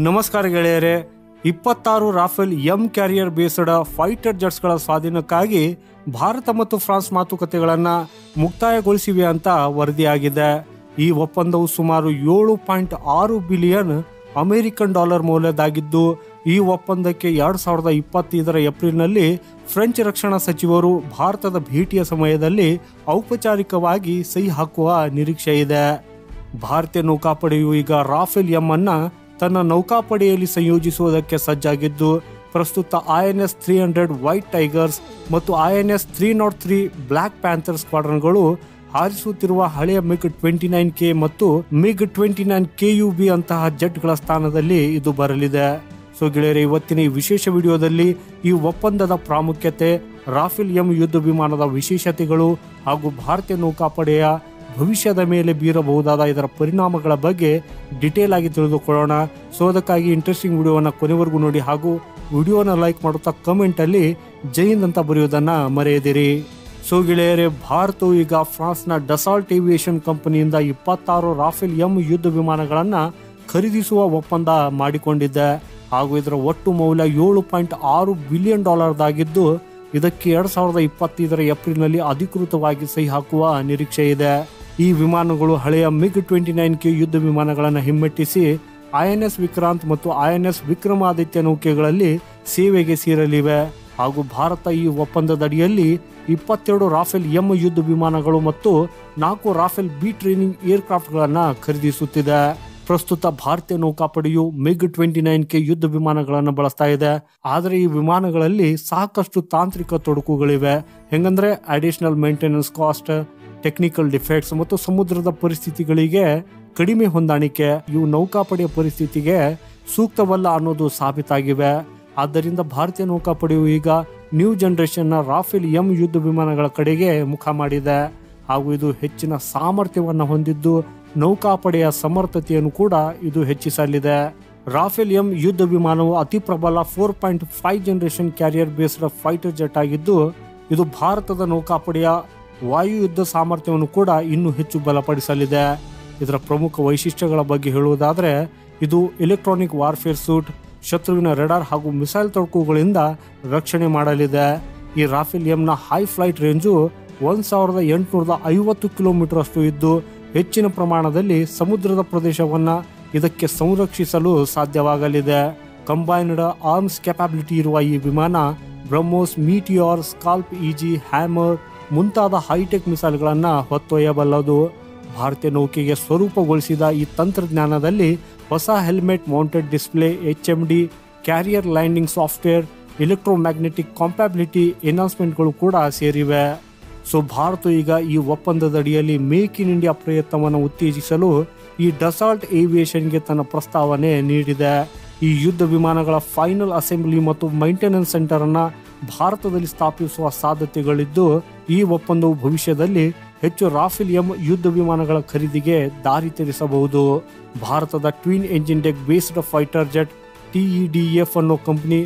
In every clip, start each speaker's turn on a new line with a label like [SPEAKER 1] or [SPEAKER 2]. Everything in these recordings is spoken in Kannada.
[SPEAKER 1] ನಮಸ್ಕಾರ ಗೆಳೆಯರೆ. 26 Rafale M carrier based fighter ಜೆಟ್ಸ್ಗಳ ಸ್ವಾಧೀನಕ್ಕಾಗಿ ಭಾರತ ಮತ್ತು ಫ್ರಾನ್ಸ್ ಮಾತುಕತೆಗಳನ್ನು ಮುಕ್ತಾಯಗೊಳಿಸಿವೆ ಅಂತ ವರದಿಯಾಗಿದೆ. ಈ ಒಪ್ಪಂದವು ಸುಮಾರು 7.6 ಬಿಲಿಯನ್ ಅಮೆರಿಕನ್ ಡಾಲರ್ ಮೌಲ್ಯದಾಗಿದ್ದು, ಈ ಒಪ್ಪಂದಕ್ಕೆ 2025 ಏಪ್ರಿಲ್ನಲ್ಲಿ ಫ್ರೆಂಚ್ ರಕ್ಷಣಾ ಸಚಿವರು ಭಾರತದ ಭೇಟಿಯ ಸಮಯದಲ್ಲಿ ಔಪಚಾರಿಕವಾಗಿ ಸಹಿ ಹಾಕುವ ನಿರೀಕ್ಷೆ ಇದೆ. ಭಾರತೀಯ ನೌಕಾಪಡೆಯು ಈಗ ರಾಫೆಲ್ ಎಂ ಅನ್ನ ತನ್ನ ನೌಕಾಪಡೆಯಲ್ಲಿ ಸಂಯೋಜಿಸುವುದಕ್ಕೆ ಸಜ್ಜಾಗಿದ್ದು, ಪ್ರಸ್ತುತ INS 300 ವೈಟ್ ಟೈಗರ್ಸ್ ಮತ್ತು INS 303 ಬ್ಲ್ಯಾಕ್ ಪ್ಯಾಂಥರ್ ಸ್ಕ್ವಾಡ್ರನ್ಗಳು ಹಾರಿಸುತ್ತಿರುವ ಹಳೆಯ MiG-29K ಮತ್ತು MiG-29KUB ಅಂತಹ ಜೆಟ್ಗಳ ಸ್ಥಾನದಲ್ಲಿ ಇದು ಬರಲಿದೆ. ಸೊ ಗೆಳೆಯರೆ, ಇವತ್ತಿನ ಈ ವಿಶೇಷ ವಿಡಿಯೋದಲ್ಲಿ ಈ ಒಪ್ಪಂದದ ಪ್ರಾಮುಖ್ಯತೆ, ರಾಫೆಲ್ ಎಂ ಯುದ್ಧ ವಿಮಾನದ ವಿಶೇಷತೆಗಳು ಹಾಗೂ ಭಾರತೀಯ ನೌಕಾಪಡೆಯ ಭವಿಷ್ಯದ ಮೇಲೆ ಬೀರಬಹುದಾದ ಇದರ ಪರಿಣಾಮಗಳ ಬಗ್ಗೆ ಡಿಟೇಲ್ ಆಗಿ ತಿಳಿದುಕೊಳ್ಳೋಣ. ಸೊ ಅದಕ್ಕಾಗಿ ಇಂಟ್ರೆಸ್ಟಿಂಗ್ ವಿಡಿಯೋವನ್ನು ಕೊನೆವರೆಗೂ ನೋಡಿ ಹಾಗೂ ವಿಡಿಯೋನ ಲೈಕ್ ಮಾಡುತ್ತಾ ಕಮೆಂಟ್ ಅಲ್ಲಿ ಜೈ ಹಿಂದ್ ಅಂತ ಬರೆಯುವುದನ್ನ ಮರೆಯದಿರಿ. ಸೊ ಗೆಳೆಯರೆ, ಭಾರತವು ಈಗ ಫ್ರಾನ್ಸ್ನ ಡಸಾಲ್ಟ್ ಏವಿಯೇಷನ್ ಕಂಪನಿಯಿಂದ 26 ರಾಫೆಲ್ ಎಂ ಯುದ್ಧ ವಿಮಾನಗಳನ್ನ ಖರೀದಿಸುವ ಒಪ್ಪಂದ ಮಾಡಿಕೊಂಡಿದೆ ಹಾಗೂ ಇದರ ಒಟ್ಟು ಮೌಲ್ಯ 7.6 ಬಿಲಿಯನ್ ಡಾಲರ್ದಾಗಿದ್ದು, ಇದಕ್ಕೆ 2025 ಏಪ್ರಿಲ್ನಲ್ಲಿ ಅಧಿಕೃತವಾಗಿ ಸಹಿ ಹಾಕುವ ನಿರೀಕ್ಷೆ ಇದೆ. ಈ ವಿಮಾನಗಳು ಹಳೆಯ MiG-29K ಯುದ್ಧ ವಿಮಾನಗಳನ್ನು ಹಿಮ್ಮೆಟ್ಟಿಸಿ INS ವಿಕ್ರಾಂತ್ ಮತ್ತು INS ವಿಕ್ರಮಾದಿತ್ಯ ನೌಕೆಗಳಲ್ಲಿ ಸೇವೆಗೆ ಸೇರಲಿವೆ ಹಾಗೂ ಭಾರತ ಈ ಒಪ್ಪಂದದಡಿಯಲ್ಲಿ 22 ರಾಫೆಲ್ ಎಂ ಯುದ್ಧ ವಿಮಾನಗಳು ಮತ್ತು 4 ರಾಫೆಲ್ ಬಿ ಟ್ರೈನಿಂಗ್ ಏರ್ಕ್ರಾಫ್ಟ್ಗಳನ್ನು ಖರೀದಿಸುತ್ತಿದೆ. ಪ್ರಸ್ತುತ ಭಾರತೀಯ ನೌಕಾಪಡೆಯು MiG-29K ಯುದ್ಧ ವಿಮಾನಗಳನ್ನು ಬಳಸ್ತಾ ಇದೆ. ಆದರೆ ಈ ವಿಮಾನಗಳಲ್ಲಿ ಸಾಕಷ್ಟು ತಾಂತ್ರಿಕ ತೊಡಕುಗಳಿವೆ. ಹೆಂಗಂದ್ರೆ additional maintenance cost, technical defects ಮತ್ತು ಸಮುದ್ರದ ಪರಿಸ್ಥಿತಿಗಳಿಗೆ ಕಡಿಮೆ ಹೊಂದಾಣಿಕೆ ಇವು ನೌಕಾಪಡೆಯ ಪರಿಸ್ಥಿತಿಗೆ ಸೂಕ್ತವಲ್ಲ ಅನ್ನೋದು ಸಾಬೀತಾಗಿವೆ. ಆದ್ದರಿಂದ ಭಾರತೀಯ ನೌಕಾಪಡೆಯು ಈಗ ನ್ಯೂ ಜನರೇಷನ್ನ ರಾಫೆಲ್ ಎಂ ಯುದ್ಧ ವಿಮಾನಗಳ ಕಡೆಗೆ ಮುಖ ಮಾಡಿದೆ ಹಾಗೂ ಇದು ಹೆಚ್ಚಿನ ಸಾಮರ್ಥ್ಯವನ್ನು ಹೊಂದಿದ್ದು, ನೌಕಾಪಡೆಯ ಸಮರ್ಥತೆಯನ್ನು ಕೂಡ ಇದು ಹೆಚ್ಚಿಸಲಿದೆ. ರಾಫೆಲ್ ಎಂ ಯುದ್ಧ ವಿಮಾನವು ಅತಿ ಪ್ರಬಲ 4.5 generation carrier based fighter jet ಆಗಿದ್ದು, ಇದು ಭಾರತದ ನೌಕಾಪಡೆಯ ವಾಯು ಯುದ್ಧ ಸಾಮರ್ಥ್ಯವನ್ನು ಕೂಡ ಇನ್ನೂ ಹೆಚ್ಚು ಬಲಪಡಿಸಲಿದೆ. ಇದರ ಪ್ರಮುಖ ವೈಶಿಷ್ಟ್ಯಗಳ ಬಗ್ಗೆ ಹೇಳುವುದಾದರೆ, ಇದು ಎಲೆಕ್ಟ್ರಾನಿಕ್ ವಾರ್ಫೇರ್ ಸೂಟ್, ಶತ್ರುವಿನ ರೆಡಾರ್ ಹಾಗೂ ಮಿಸೈಲ್ ತೊಡಕುಗಳಿಂದ ರಕ್ಷಣೆ ಮಾಡಲಿದೆ. ಈ ರಾಫೆಲ್ ಎಂನ ಹೈ ಫ್ಲೈಟ್ ರೇಂಜು 1850 ಕಿಲೋಮೀಟರ್ ಅಷ್ಟು ಇದ್ದು, ಹೆಚ್ಚಿನ ಪ್ರಮಾಣದಲ್ಲಿ ಸಮುದ್ರದ ಪ್ರದೇಶವನ್ನು ಇದಕ್ಕೆ ಸಂರಕ್ಷಿಸಲು ಸಾಧ್ಯವಾಗಲಿದೆ. ಕಂಬೈನ್ಡ್ ಆರ್ಮ್ಸ್ ಕೆಪಾಬಿಲಿಟಿ ಇರುವ ಈ ವಿಮಾನ BrahMos, Meteor, SCALP EG, Hammer ಮುಂತಾದ ಹೈಟೆಕ್ ಮಿಸೈಲ್ಗಳನ್ನು ಹೊತ್ತೊಯ್ಯಬಲ್ಲದು. ಭಾರತೀಯ ನೌಕೆಗೆ ಸ್ವರೂಪಗೊಳಿಸಿದ ಈ ತಂತ್ರಜ್ಞಾನದಲ್ಲಿ ಹೊಸ helmet mounted display, HMD, carrier landing software, electromagnetic compatibility ಎನ್ಹಾನ್ಸ್ಮೆಂಟ್ಗಳು ಕೂಡ ಸೇರಿವೆ. ಸೊ ಭಾರತ ಈಗ ಈ ಒಪ್ಪಂದದ ಅಡಿಯಲ್ಲಿ ಮೇಕ್ ಇನ್ ಇಂಡಿಯಾ ಪ್ರಯತ್ನವನ್ನು ಉತ್ತೇಜಿಸಲು ಈ ಡಸಾಲ್ಟ್ ಏವಿಯೇಷನ್ಗೆ ತನ್ನ ಪ್ರಸ್ತಾವನೆ ನೀಡಿದೆ. ಈ ಯುದ್ಧ ವಿಮಾನಗಳ ಫೈನಲ್ ಅಸೆಂಬ್ಲಿ ಮತ್ತು ಮೈಂಟೆನೆನ್ಸ್ ಸೆಂಟರ್ ಅನ್ನ ಭಾರತದಲ್ಲಿ ಸ್ಥಾಪಿಸುವ ಸಾಧ್ಯತೆಗಳಿದ್ದು, ಈ ಒಪ್ಪಂದವು ಭವಿಷ್ಯದಲ್ಲಿ ಹೆಚ್ಚು ರಾಫೆಲ್ ಎಂ ಯುದ್ಧ ವಿಮಾನಗಳ ಖರೀದಿಗೆ ದಾರಿ ತೆರೆಸಬಹುದು. ಭಾರತದ twin engine deck based fighter jet TEDF ಅನ್ನೋ ಕಂಪನಿ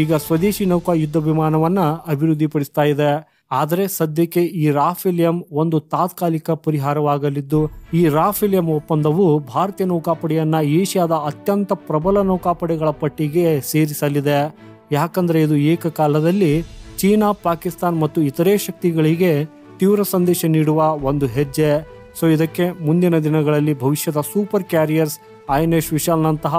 [SPEAKER 1] ಈಗ ಸ್ವದೇಶಿ ನೌಕಾ ಯುದ್ಧ ವಿಮಾನವನ್ನ ಅಭಿವೃದ್ಧಿಪಡಿಸ್ತಾ ಇದೆ. ಆದರೆ ಸದ್ಯಕ್ಕೆ ಈ ರಾಫೆಲ್ ಎಂ ಒಂದು ತಾತ್ಕಾಲಿಕ ಪರಿಹಾರವಾಗಲಿದ್ದು, ಈ ರಾಫೆಲ್ ಎಂ ಒಪ್ಪಂದವು ಭಾರತೀಯ ನೌಕಾಪಡೆಯನ್ನ ಏಷ್ಯಾದ ಅತ್ಯಂತ ಪ್ರಬಲ ನೌಕಾಪಡೆಗಳ ಪಟ್ಟಿಗೆ ಸೇರಿಸಲಿದೆ. ಯಾಕಂದ್ರೆ ಇದು ಏಕಕಾಲದಲ್ಲಿ ಚೀನಾ, ಪಾಕಿಸ್ತಾನ್ ಮತ್ತು ಇತರೆ ಶಕ್ತಿಗಳಿಗೆ ತೀವ್ರ ಸಂದೇಶ ನೀಡುವ ಒಂದು ಹೆಜ್ಜೆ. ಸೊ ಇದಕ್ಕೆ ಮುಂದಿನ ದಿನಗಳಲ್ಲಿ ಭವಿಷ್ಯದ ಸೂಪರ್ ಕ್ಯಾರಿಯರ್ಸ್ INS ವಿಶಾಲ್ನಂತಹ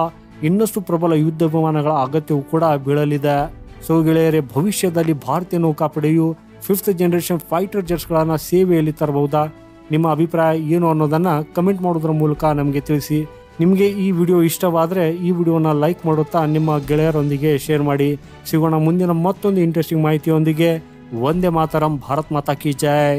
[SPEAKER 1] ಇನ್ನಷ್ಟು ಪ್ರಬಲ ಯುದ್ಧ ವಿಮಾನಗಳ ಅಗತ್ಯವು ಕೂಡ ಬೀಳಲಿದೆ. ಸೊ ಗೆಳೆಯರೆ, ಭವಿಷ್ಯದಲ್ಲಿ ಭಾರತೀಯ ನೌಕಾಪಡೆಯು 5th ಜನರೇಷನ್ ಫೈಟರ್ ಜೆಟ್ಸ್ಗಳನ್ನು ಸೇವೆಯಲ್ಲಿ ತರಬಹುದಾ? ನಿಮ್ಮ ಅಭಿಪ್ರಾಯ ಏನು ಅನ್ನೋದನ್ನ ಕಮೆಂಟ್ ಮಾಡೋದ್ರ ಮೂಲಕ ನಮಗೆ ತಿಳಿಸಿ. ನಿಮಗೆ ಈ ವಿಡಿಯೋ ಇಷ್ಟವಾದರೆ ಈ ವಿಡಿಯೋನ ಲೈಕ್ ಮಾಡುತ್ತಾ ನಿಮ್ಮ ಗೆಳೆಯರೊಂದಿಗೆ ಶೇರ್ ಮಾಡಿ. ಸಿಗೋಣ ಮುಂದಿನ ಮತ್ತೊಂದು ಇಂಟ್ರೆಸ್ಟಿಂಗ್ ಮಾಹಿತಿಯೊಂದಿಗೆ. ವಂದೇ ಮಾತರಂ. ಭಾರತ್ ಮಾತಾ ಕಿ ಜೈ.